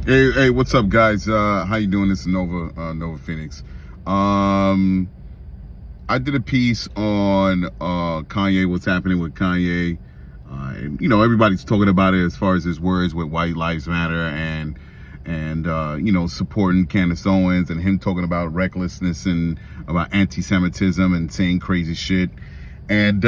Hey, what's up, guys? How you doing? This is Nova Phoenix. I did a piece on Kanye, what's happening with Kanye. Everybody's talking about it as far as his words with White Lives Matter and supporting Candace Owens and him talking about recklessness and about anti-Semitism and saying crazy shit. And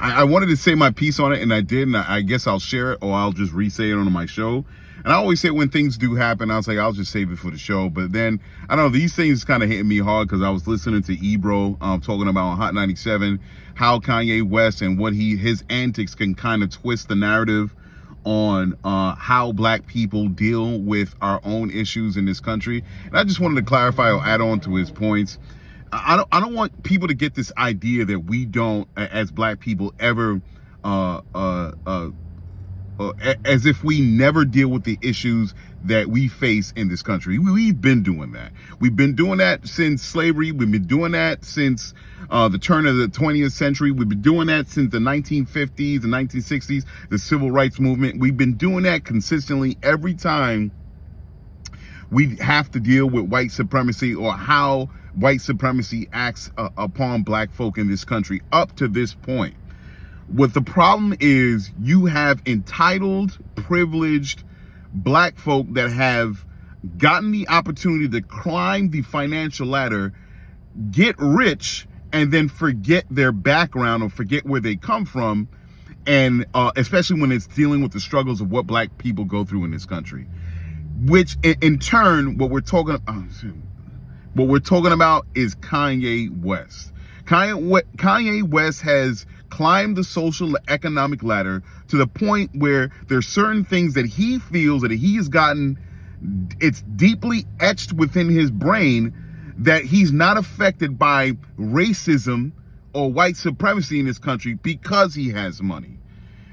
I wanted to say my piece on it, and I did, and I guess I'll share it, or I'll just re-say it on my show. And I always say when things do happen, I was like, I'll just save it for the show. But then, I don't know, these things kind of hitting me hard because I was listening to Ebro talking about on Hot 97, how Kanye West and what his antics can kind of twist the narrative on how black people deal with our own issues in this country. And I just wanted to clarify or add on to his points. I don't want people to get this idea that we don't, as black people, ever as if we never deal with the issues that we face in this country. We've been doing that. We've been doing that since slavery. We've been doing that since the turn of the 20th century. We've been doing that since the 1950s and 1960s, the civil rights movement. We've been doing that consistently every time we have to deal with white supremacy or how white supremacy acts upon black folk in this country up to this point. What the problem is, you have entitled, privileged black folk that have gotten the opportunity to climb the financial ladder, get rich, and then forget their background or forget where they come from, and especially when it's dealing with the struggles of what black people go through in this country. Which in turn, what we're talking about is Kanye West. Kanye West has climbed the social economic ladder to the point where there's certain things that he feels that he has gotten, it's deeply etched within his brain that he's not affected by racism or white supremacy in this country because he has money.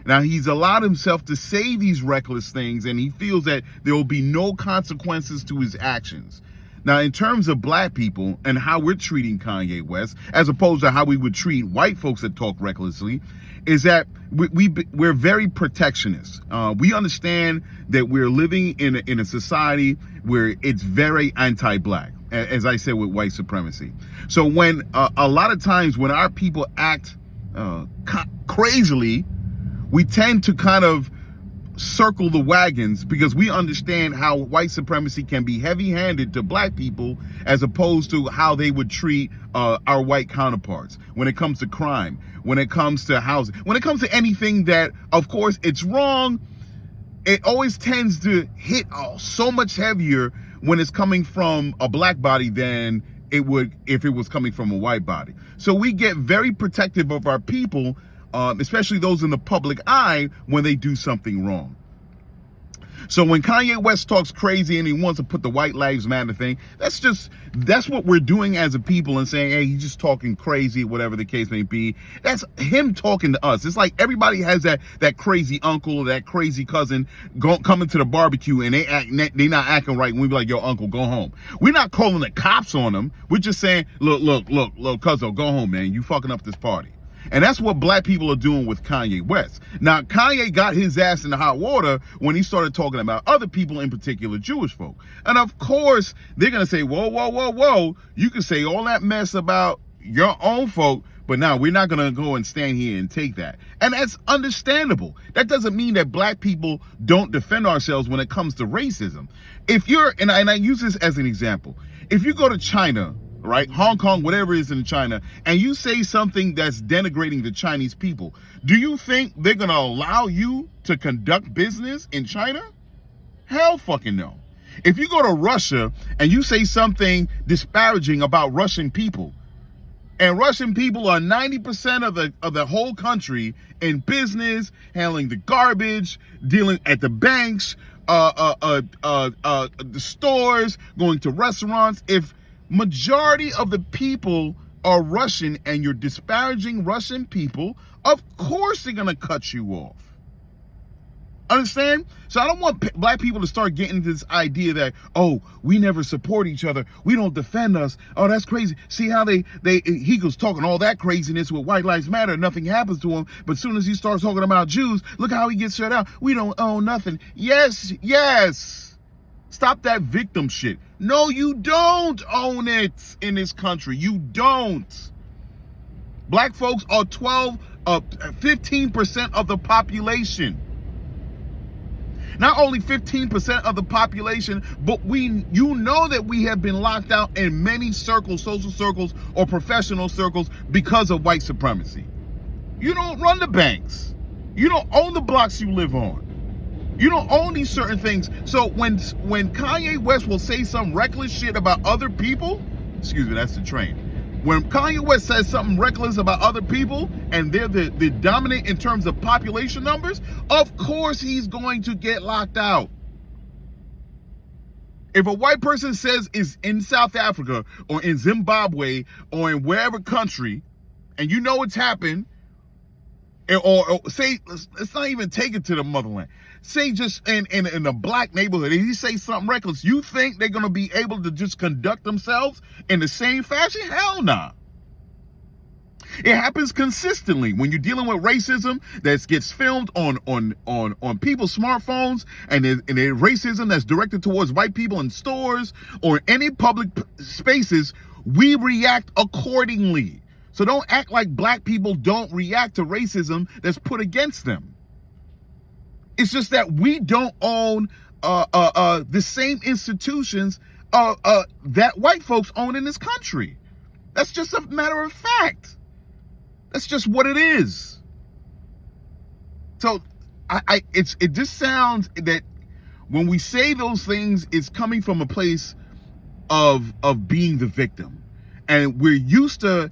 Now, he's allowed himself to say these reckless things, and he feels that there will be no consequences to his actions. Now, in terms of black people and how we're treating Kanye West, as opposed to how we would treat white folks that talk recklessly, is that we're very protectionist. We understand that we're living in a society where it's very anti-black, as I said, with white supremacy. So when a lot of times when our people act crazily, we tend to kind of circle the wagons because we understand how white supremacy can be heavy-handed to black people as opposed to how they would treat our white counterparts when it comes to crime, when it comes to housing, when it comes to anything that, of course, it's wrong. It always tends to hit so much heavier when it's coming from a black body than it would if it was coming from a white body. So we get very protective of our people, especially those in the public eye, when they do something wrong. So when Kanye West talks crazy and he wants to put the White Lives Matter thing, that's what we're doing as a people and saying, hey, he's just talking crazy, whatever the case may be. That's him talking to us. It's like everybody has that crazy uncle or that crazy cousin coming to the barbecue and they not acting right. And we be like, yo, uncle, go home. We're not calling the cops on them. We're just saying, look, cousin, go home, man. You fucking up this party. And that's what black people are doing with Kanye West. Now, Kanye got his ass in the hot water when he started talking about other people, in particular Jewish folk. And of course, they're going to say, whoa. You can say all that mess about your own folk, but now we're not going to go and stand here and take that. And that's understandable. That doesn't mean that black people don't defend ourselves when it comes to racism. If you're, and I use this as an example, if you go to China, right, Hong Kong, whatever it is in China, and you say something that's denigrating the Chinese people, do you think they're going to allow you to conduct business in China? Hell fucking no. If you go to Russia and you say something disparaging about Russian people, and Russian people are 90% of the whole country in business, handling the garbage, dealing at the banks, the stores, going to restaurants, if majority of the people are Russian and you're disparaging Russian people, of course they're going to cut you off. Understand? So I don't want black people to start getting this idea that, oh, we never support each other. We don't defend us. Oh, that's crazy. See how he goes talking all that craziness with White Lives Matter. Nothing happens to him. But as soon as he starts talking about Jews, look how he gets shut out. We don't own nothing. Yes, yes. Stop that victim shit. No, you don't own it in this country. You don't. Black folks are 15% of the population. Not only 15% of the population, but you know that we have been locked out in many circles, social circles or professional circles because of white supremacy. You don't run the banks. You don't own the blocks you live on. You don't own these certain things. So when Kanye West will say some reckless shit about other people, excuse me, that's the train. When Kanye West says something reckless about other people and they're the dominant in terms of population numbers, of course he's going to get locked out. If a white person says is in South Africa or in Zimbabwe or in wherever country, and you know it's happened, or say, let's not even take it to the motherland. Say just in a black neighborhood, if he say something reckless, you think they're going to be able to just conduct themselves in the same fashion? Hell nah. It happens consistently when you're dealing with racism that gets filmed on people's smartphones, and racism that's directed towards white people in stores or any public spaces. We react accordingly. So don't act like black people don't react to racism that's put against them. It's just that we don't own the same institutions that white folks own in this country. That's just a matter of fact. That's just what it is. So it just sounds that when we say those things, it's coming from a place of being the victim, and we're used to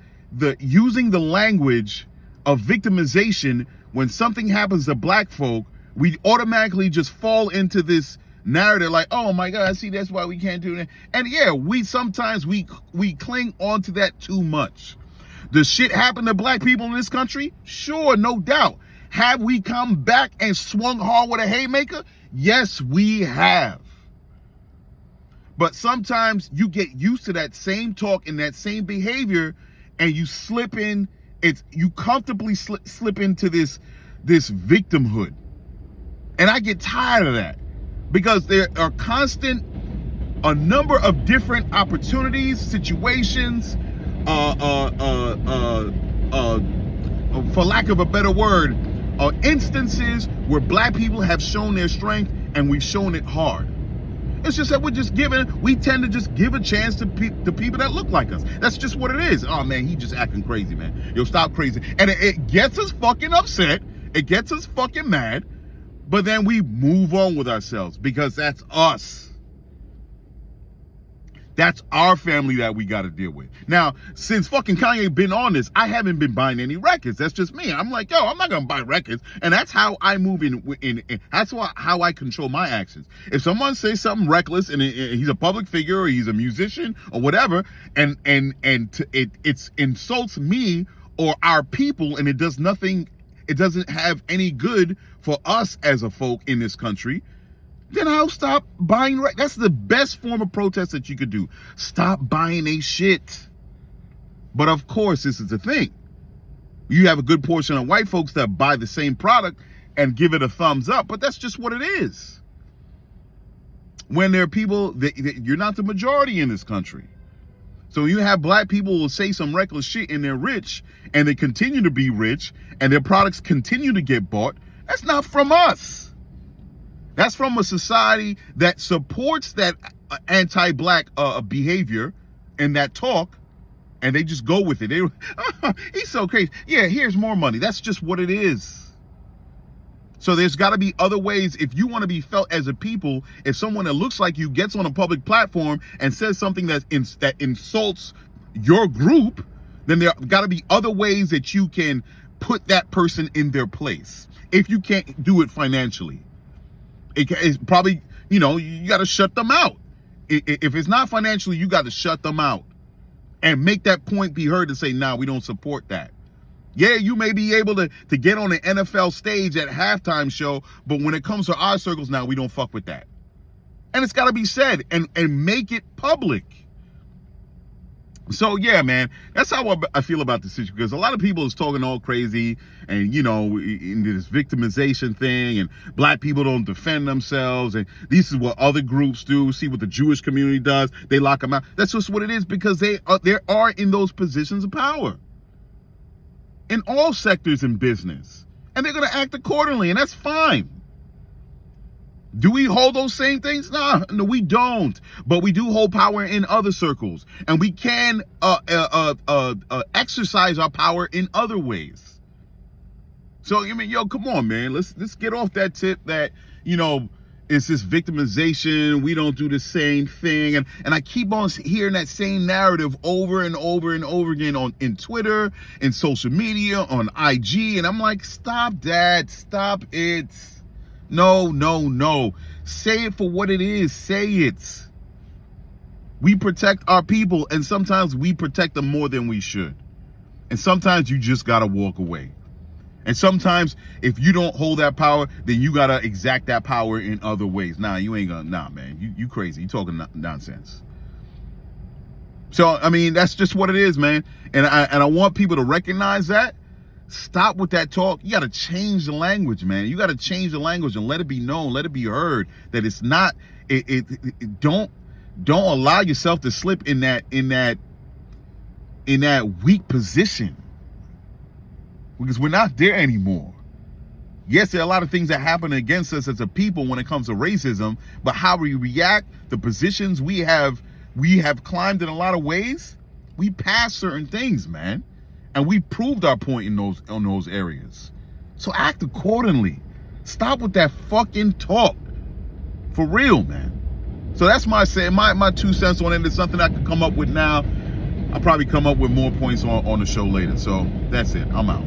using the language of victimization. When something happens to black folk, we automatically just fall into this narrative like, oh my God, see, that's why we can't do that. And yeah, sometimes we cling on to that too much. Does shit happen to black people in this country? Sure, no doubt. Have we come back and swung hard with a haymaker? Yes, we have. But sometimes you get used to that same talk and that same behavior, and you slip in. You comfortably slip into this victimhood. And I get tired of that, because there are a number of different opportunities, situations, for lack of a better word, instances where black people have shown their strength, and we've shown it hard. It's just that we tend to just give a chance to people that look like us. That's just what it is. Oh man, he just acting crazy, man. Yo, stop crazy. And it gets us fucking upset. It gets us fucking mad. But then we move on with ourselves, because that's us. That's our family that we got to deal with. Now, since fucking Kanye been on this, I haven't been buying any records. That's just me. I'm like, yo, I'm not going to buy records. And that's how I move in that's how I control my actions. If someone says something reckless and he's a public figure or he's a musician or whatever, and it insults me or our people, and it doesn't have any good for us as a folk in this country, then I'll stop buying. That's the best form of protest that you could do. Stop buying a shit. But of course, this is the thing. You have a good portion of white folks that buy the same product and give it a thumbs up, but that's just what it is. When there are people you're not the majority in this country. So you have black people who will say some reckless shit and they're rich, and they continue to be rich, and their products continue to get bought. That's not from us. That's from a society that supports that anti-black behavior and that talk, and they just go with it. He's so crazy. Yeah, here's more money. That's just what it is. So there's got to be other ways. If you want to be felt as a people, if someone that looks like you gets on a public platform and says something that insults your group, then there got to be other ways that you can put that person in their place. If you can't do it financially, it's probably, you got to shut them out. If it's not financially, you got to shut them out and make that point be heard to say, nah, we don't support that. Yeah, you may be able to get on the NFL stage at halftime show, but when it comes to our circles now, we don't fuck with that. And it's got to be said and make it public. So yeah, man, that's how I feel about the situation, because a lot of people is talking all crazy and, you know, in this victimization thing, and black people don't defend themselves, and this is what other groups do. See what the Jewish community does. They lock them out. That's just what it is, because they are in those positions of power in all sectors in business, and they're going to act accordingly, and that's fine. Do we hold those same things? No, we don't. But we do hold power in other circles, and we can exercise our power in other ways. So I mean, yo, come on, man. Let's get off that tip that, you know, it's this victimization. We don't do the same thing, and I keep on hearing that same narrative over and over and over again in Twitter, in social media, on IG, and I'm like, stop that, stop it. No. Say it for what it is. Say it. We protect our people, and sometimes we protect them more than we should. And sometimes you just gotta walk away. And sometimes if you don't hold that power, then you gotta exact that power in other ways. You ain't gonna, man. You crazy. You talking nonsense. So I mean, that's just what it is, man. And I want people to recognize that. Stop with that talk. You got to change the language, man. You got to change the language and let it be known, let it be heard that it's not. Don't allow yourself to slip in that weak position, because we're not there anymore. Yes, there are a lot of things that happen against us as a people when it comes to racism, but how we react, the positions we have climbed in a lot of ways. We passed certain things, man. And we proved our point in those areas. So act accordingly. Stop with that fucking talk. For real, man. So that's my 2 cents on it. It's something I can come up with now. I'll probably come up with more points on the show later. So that's it. I'm out.